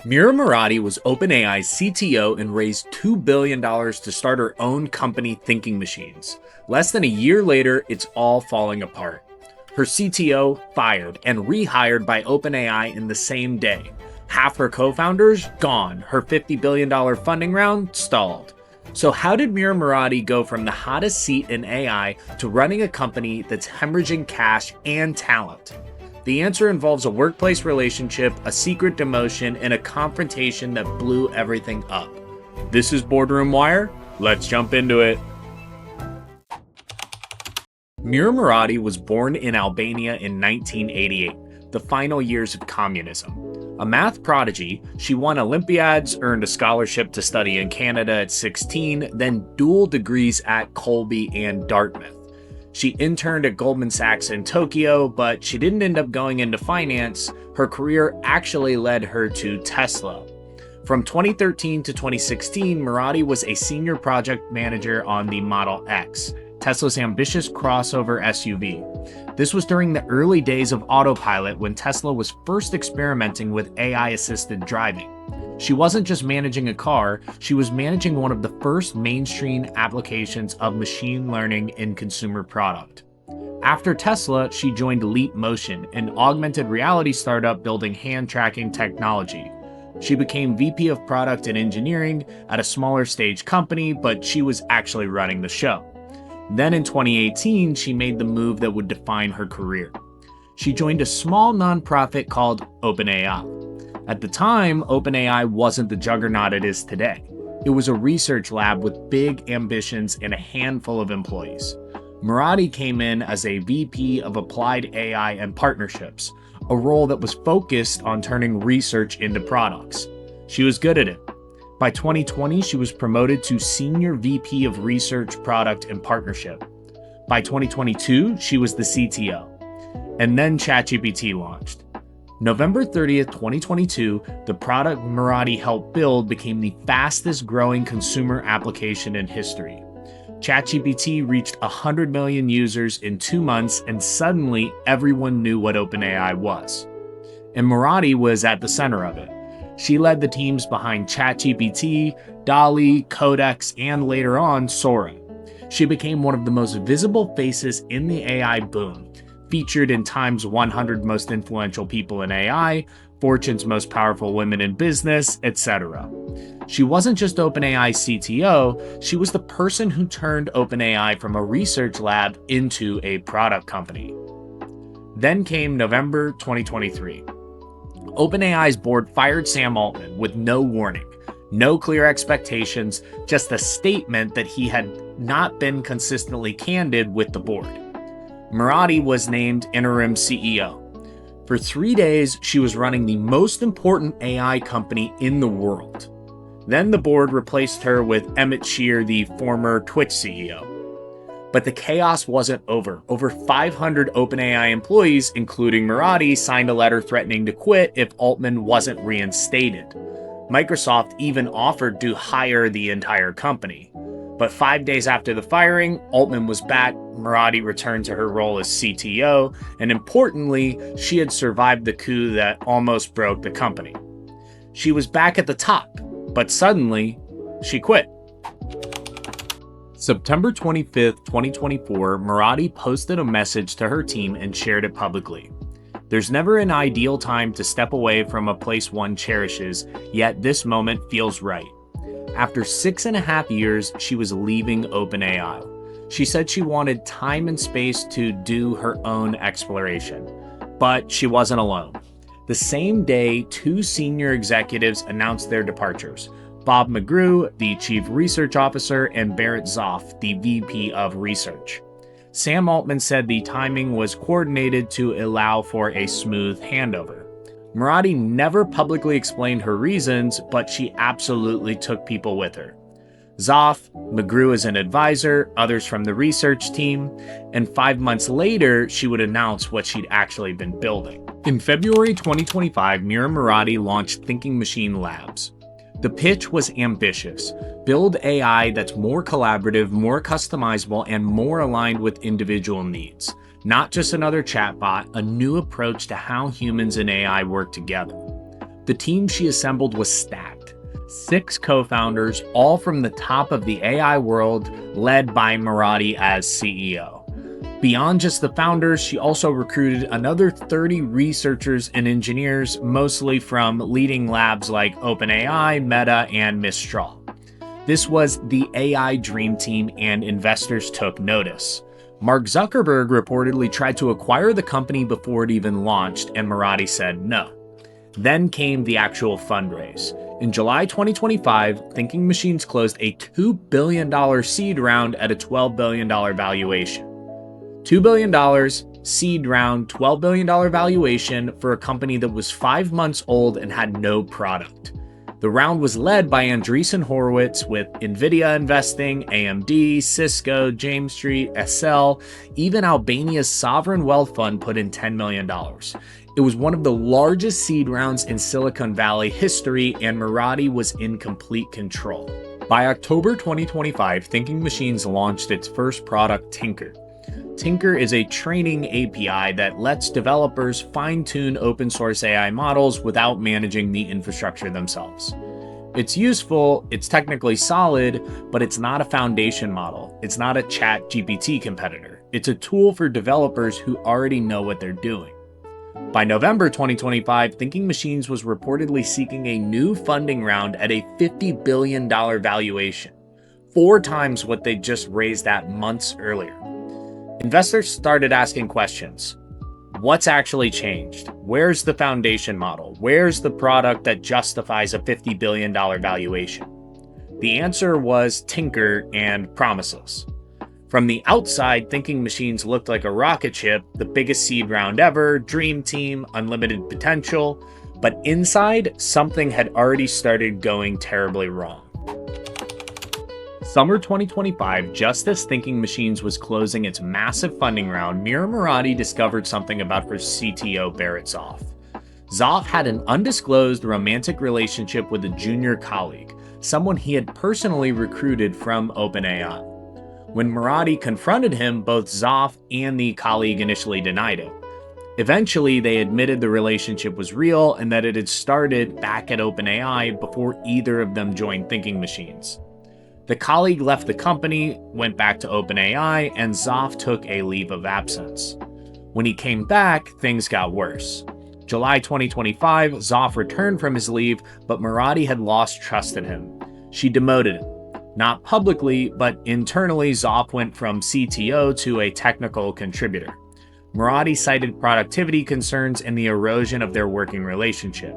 Mira Murati was OpenAI's CTO and raised $2 billion to start her own company, Thinking Machines. Less than a year later, it's all falling apart. Her CTO fired and rehired by OpenAI in the same day. Half her co-founders gone. Her $50 billion funding round stalled. So how did Mira Murati go from the hottest seat in AI to running a company that's hemorrhaging cash and talent? The answer involves a workplace relationship, a secret demotion, and a confrontation that blew everything up. This is Boardroom Wire. Let's jump into it. Mira Murati was born in Albania in 1988, the final years of communism. A math prodigy, she won Olympiads, earned a scholarship to study in Canada at 16, then dual degrees at Colby and Dartmouth. She interned at Goldman Sachs in Tokyo, but she didn't end up going into finance. Her career actually led her to Tesla. From 2013 to 2016, Murati was a senior project manager on the Model X, Tesla's ambitious crossover SUV. This was during the early days of autopilot when Tesla was first experimenting with AI-assisted driving. She wasn't just managing a car, she was managing one of the first mainstream applications of machine learning in consumer product. After Tesla, she joined Leap Motion, an augmented reality startup building hand-tracking technology. She became VP of Product and Engineering at a smaller stage company, but she was actually running the show. Then in 2018, she made the move that would define her career. She joined a small nonprofit called OpenAI. At the time, OpenAI wasn't the juggernaut it is today. It was a research lab with big ambitions and a handful of employees. Murati came in as a VP of Applied AI and Partnerships, a role that was focused on turning research into products. She was good at it. By 2020, she was promoted to Senior VP of Research, Product, and Partnership. By 2022, she was the CTO. And then ChatGPT launched. November 30th, 2022, the product Murati helped build became the fastest growing consumer application in history. ChatGPT reached 100 million users in 2 months, and suddenly everyone knew what OpenAI was. And Murati was at the center of it. She led the teams behind ChatGPT, DALL-E, Codex, and later on, Sora. She became one of the most visible faces in the AI boom, featured in Time's 100 Most Influential People in AI, Fortune's Most Powerful Women in Business, etc. She wasn't just OpenAI's CTO, she was the person who turned OpenAI from a research lab into a product company. Then came November 2023. OpenAI's board fired Sam Altman with no warning, no clear expectations, just a statement that he had not been consistently candid with the board. Murati was named interim CEO. For 3 days, she was running the most important AI company in the world. Then the board replaced her with Emmett Shear, the former Twitch CEO. But the chaos wasn't over. Over 500 OpenAI employees, including Murati, signed a letter threatening to quit if Altman wasn't reinstated. Microsoft even offered to hire the entire company. But 5 days after the firing, Altman was back, Murati returned to her role as CTO, and importantly, she had survived the coup that almost broke the company. She was back at the top, but suddenly, she quit. September 25th, 2024, Murati posted a message to her team and shared it publicly. There's never an ideal time to step away from a place one cherishes, yet this moment feels right. After 6.5 years, she was leaving OpenAI. She said she wanted time and space to do her own exploration. But she wasn't alone. The same day, 2 senior executives announced their departures. Bob McGrew, the Chief Research Officer, and Barrett Zoff, the VP of Research. Sam Altman said the timing was coordinated to allow for a smooth handover. Murati never publicly explained her reasons, but she absolutely took people with her. Zoff, McGrew as an advisor, others from the research team, and 5 months later, she would announce what she'd actually been building. In February 2025, Mira Murati launched Thinking Machine Labs. The pitch was ambitious. Build AI that's more collaborative, more customizable, and more aligned with individual needs. Not just another chatbot, a new approach to how humans and AI work together. The team she assembled was stacked. 6 co-founders, all from the top of the AI world, led by Murati as CEO. Beyond just the founders, she also recruited another 30 researchers and engineers, mostly from leading labs like OpenAI, Meta, and Mistral. This was the AI dream team, and investors took notice. Mark Zuckerberg reportedly tried to acquire the company before it even launched, and Murati said no. Then came the actual fundraise. In July 2025, Thinking Machines closed a $2 billion seed round at a $12 billion valuation. $2 billion, seed round, $12 billion valuation for a company that was 5 months old and had no product. The round was led by Andreessen Horowitz, with NVIDIA investing, AMD, Cisco, James Street, SL, even Albania's sovereign wealth fund put in $10 million. It was one of the largest seed rounds in Silicon Valley history, and Murati was in complete control. By October 2025, Thinking Machines launched its first product, Tinker. Tinker is a training API that lets developers fine-tune open-source AI models without managing the infrastructure themselves. It's useful, it's technically solid, but it's not a foundation model. It's not a ChatGPT competitor. It's a tool for developers who already know what they're doing. By November 2025, Thinking Machines was reportedly seeking a new funding round at a $50 billion valuation, 4 times what they just raised at months earlier. Investors started asking questions. What's actually changed? Where's the foundation model? Where's the product that justifies a $50 billion valuation? The answer was Tinker and promises. From the outside, Thinking Machines looked like a rocket ship, the biggest seed round ever, dream team, unlimited potential. But inside, something had already started going terribly wrong. Summer 2025, just as Thinking Machines was closing its massive funding round, Mira Murati discovered something about her CTO, Barrett Zoff. Zoff had an undisclosed romantic relationship with a junior colleague, someone he had personally recruited from OpenAI. When Murati confronted him, both Zoff and the colleague initially denied it. Eventually, they admitted the relationship was real and that it had started back at OpenAI before either of them joined Thinking Machines. The colleague left the company, went back to OpenAI, and Zoff took a leave of absence. When he came back, things got worse. July 2025, Zoff returned from his leave, but Murati had lost trust in him. She demoted him. Not publicly, but internally, Zoff went from CTO to a technical contributor. Murati cited productivity concerns and the erosion of their working relationship.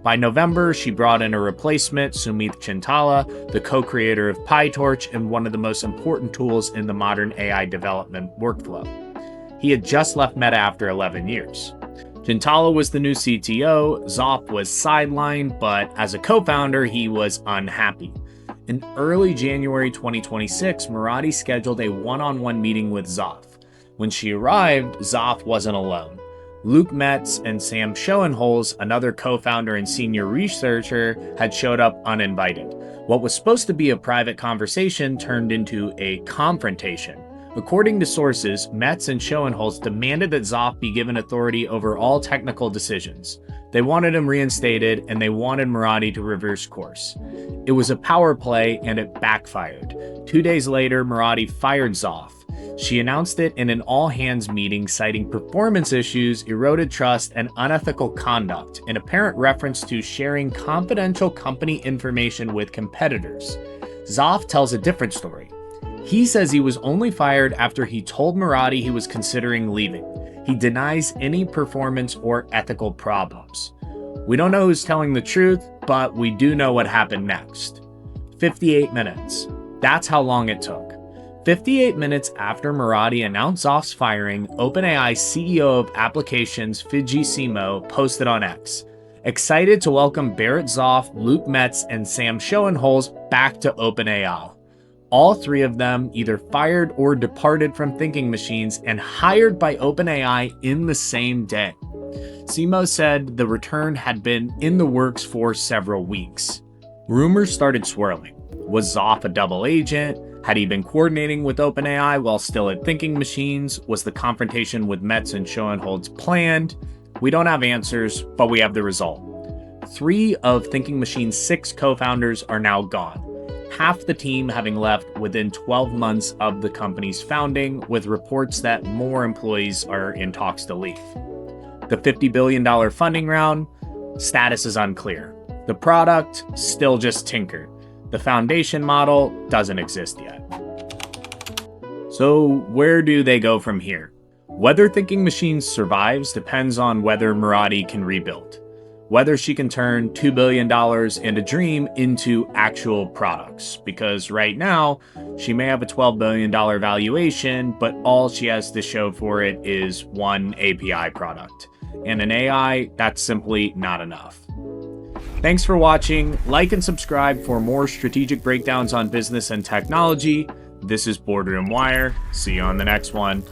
By November, she brought in a replacement, Sumit Chintala, the co-creator of PyTorch and one of the most important tools in the modern AI development workflow. He had just left Meta after 11 years. Chintala was the new CTO, Zoff was sidelined, but as a co-founder, he was unhappy. In early January 2026, Murati scheduled a one-on-one meeting with Zoff. When she arrived, Zoff wasn't alone. Luke Metz and Sam Schoenholz, another co-founder and senior researcher, had showed up uninvited. What was supposed to be a private conversation turned into a confrontation. According to sources, Metz and Schoenholz demanded that Zoff be given authority over all technical decisions. They wanted him reinstated, and they wanted Murati to reverse course. It was a power play, and it backfired. 2 days later, Murati fired Zoff. She announced it in an all-hands meeting, citing performance issues, eroded trust, and unethical conduct, in apparent reference to sharing confidential company information with competitors. Zoff tells a different story. He says he was only fired after he told Murati he was considering leaving. He denies any performance or ethical problems. We don't know who's telling the truth, but we do know what happened next. 58 minutes. That's how long it took. 58 minutes after Murati announced Zoff's firing, OpenAI's CEO of Applications, Fidji Simo, posted on X, excited to welcome Barrett Zoff, Luke Metz, and Sam Schoenholz back to OpenAI. All 3 of them either fired or departed from Thinking Machines and hired by OpenAI in the same day. Simo said the return had been in the works for several weeks. Rumors started swirling. Was Zoff a double agent? Had he been coordinating with OpenAI while still at Thinking Machines? Was the confrontation with Metz and Schoenholz planned? We don't have answers, but we have the result. 3 of Thinking Machine's 6 co-founders are now gone, half the team having left within 12 months of the company's founding, with reports that more employees are in talks to leave. The $50 billion funding round, status is unclear. The product, still just tinkered. The foundation model doesn't exist yet. So where do they go from here? Whether Thinking Machines survives depends on whether Murati can rebuild. Whether she can turn $2 billion and a dream into actual products. Because right now, she may have a $12 billion valuation, but all she has to show for it is one API product. And an AI, that's simply not enough. Thanks for watching. Like and subscribe for more strategic breakdowns on business and technology. This is Boardroom Wire. See you on the next one.